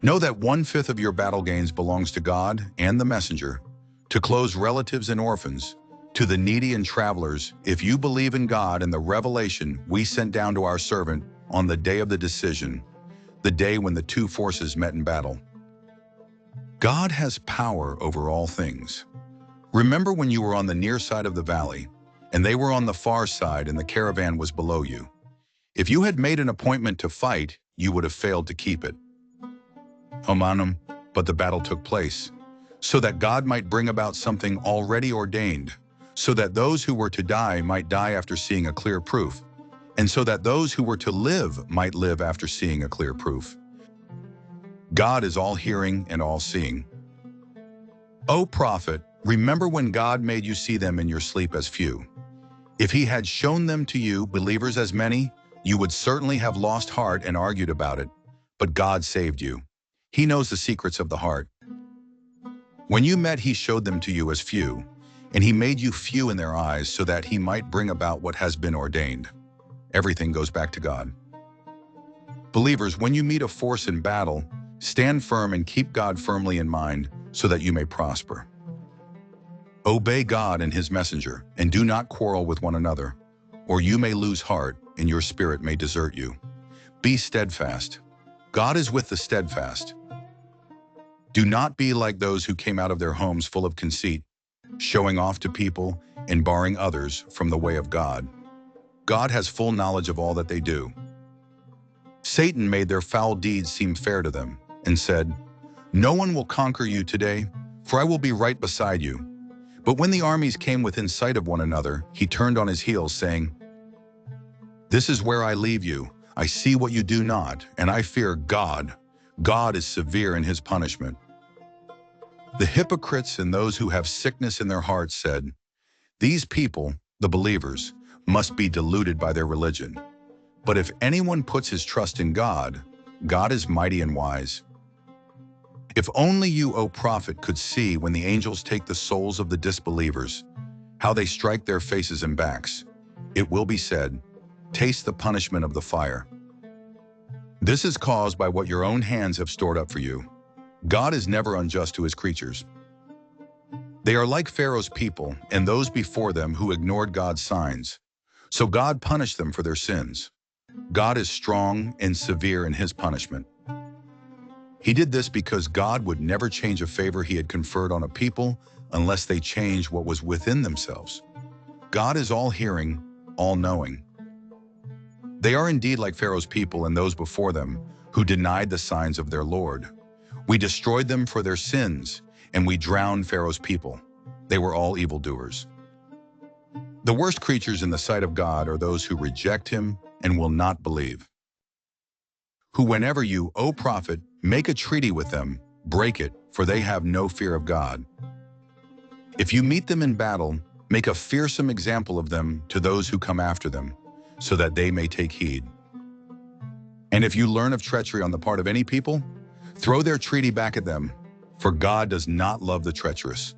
Know that 1/5 of your battle gains belongs to God and the messenger, to close relatives and orphans, to the needy and travelers, if you believe in God and the revelation we sent down to our servant on the day of the decision, the day when the two forces met in battle. God has power over all things. Remember when you were on the near side of the valley, and they were on the far side and the caravan was below you. If you had made an appointment to fight, you would have failed to keep it. Homanum, but the battle took place, so that God might bring about something already ordained, so that those who were to die might die after seeing a clear proof, and so that those who were to live might live after seeing a clear proof. God is all-hearing and all-seeing. O prophet, remember when God made you see them in your sleep as few. If he had shown them to you, believers, as many, you would certainly have lost heart and argued about it, but God saved you. He knows the secrets of the heart. When you met, he showed them to you as few, and he made you few in their eyes so that he might bring about what has been ordained. Everything goes back to God. Believers, when you meet a force in battle, stand firm and keep God firmly in mind so that you may prosper. Obey God and his messenger, and do not quarrel with one another, or you may lose heart and your spirit may desert you. Be steadfast. God is with the steadfast. Do not be like those who came out of their homes full of conceit, showing off to people and barring others from the way of God. God has full knowledge of all that they do. Satan made their foul deeds seem fair to them and said, "No one will conquer you today, for I will be right beside you." But when the armies came within sight of one another, he turned on his heels, saying, "This is where I leave you. I see what you do not, and I fear God. God is severe in his punishment." The hypocrites and those who have sickness in their hearts said, "These people, the believers, must be deluded by their religion. But if anyone puts his trust in God, God is mighty and wise." If only you, O prophet, could see when the angels take the souls of the disbelievers, how they strike their faces and backs. It will be said, "Taste the punishment of the fire." This is caused by what your own hands have stored up for you. God is never unjust to his creatures. They are like Pharaoh's people and those before them who ignored God's signs. So God punished them for their sins. God is strong and severe in his punishment. He did this because God would never change a favor he had conferred on a people unless they changed what was within themselves. God is all-hearing, all-knowing. They are indeed like Pharaoh's people and those before them who denied the signs of their Lord. We destroyed them for their sins, and we drowned Pharaoh's people. They were all evildoers. The worst creatures in the sight of God are those who reject him and will not believe. Who, whenever you, O prophet, make a treaty with them, break it, for they have no fear of God. If you meet them in battle, make a fearsome example of them to those who come after them, so that they may take heed. And if you learn of treachery on the part of any people, throw their treaty back at them, for God does not love the treacherous.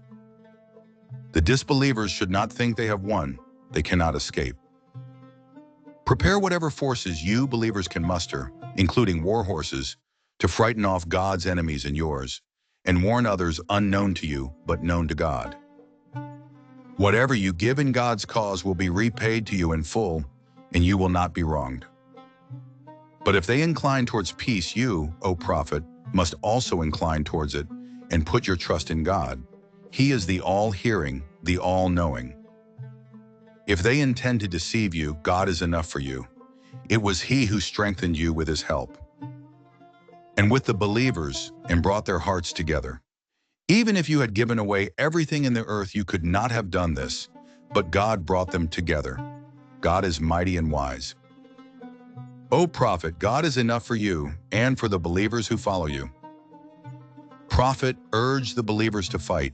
The disbelievers should not think they have won. They cannot escape. Prepare whatever forces you believers can muster, including war horses, to frighten off God's enemies and yours, and warn others unknown to you but known to God. Whatever you give in God's cause will be repaid to you in full, and you will not be wronged. But if they incline towards peace, you, O prophet, must also incline towards it, and put your trust in God. He is the all-hearing, the all-knowing. If they intend to deceive you, God is enough for you. It was he who strengthened you with his help. And with the believers, and brought their hearts together. Even if you had given away everything in the earth, you could not have done this, but God brought them together. God is mighty and wise. O prophet, God is enough for you and for the believers who follow you. Prophet, urge the believers to fight.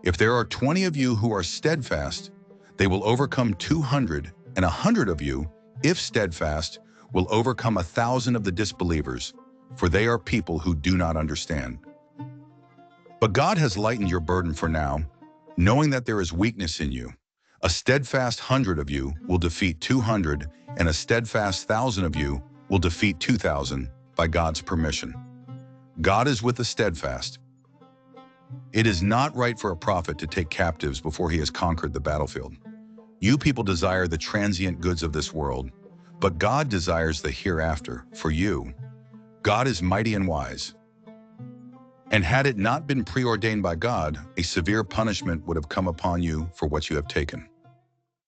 If there are 20 of you who are steadfast, they will overcome 200, and 100 of you, if steadfast, will overcome 1,000 of the disbelievers, for they are people who do not understand. But God has lightened your burden for now, knowing that there is weakness in you. A steadfast 100 of you will defeat 200, and a steadfast 1,000 of you will defeat 2,000 by God's permission. God is with the steadfast. It is not right for a prophet to take captives before he has conquered the battlefield. You people desire the transient goods of this world, but God desires the hereafter for you. God is mighty and wise. And had it not been preordained by God, a severe punishment would have come upon you for what you have taken.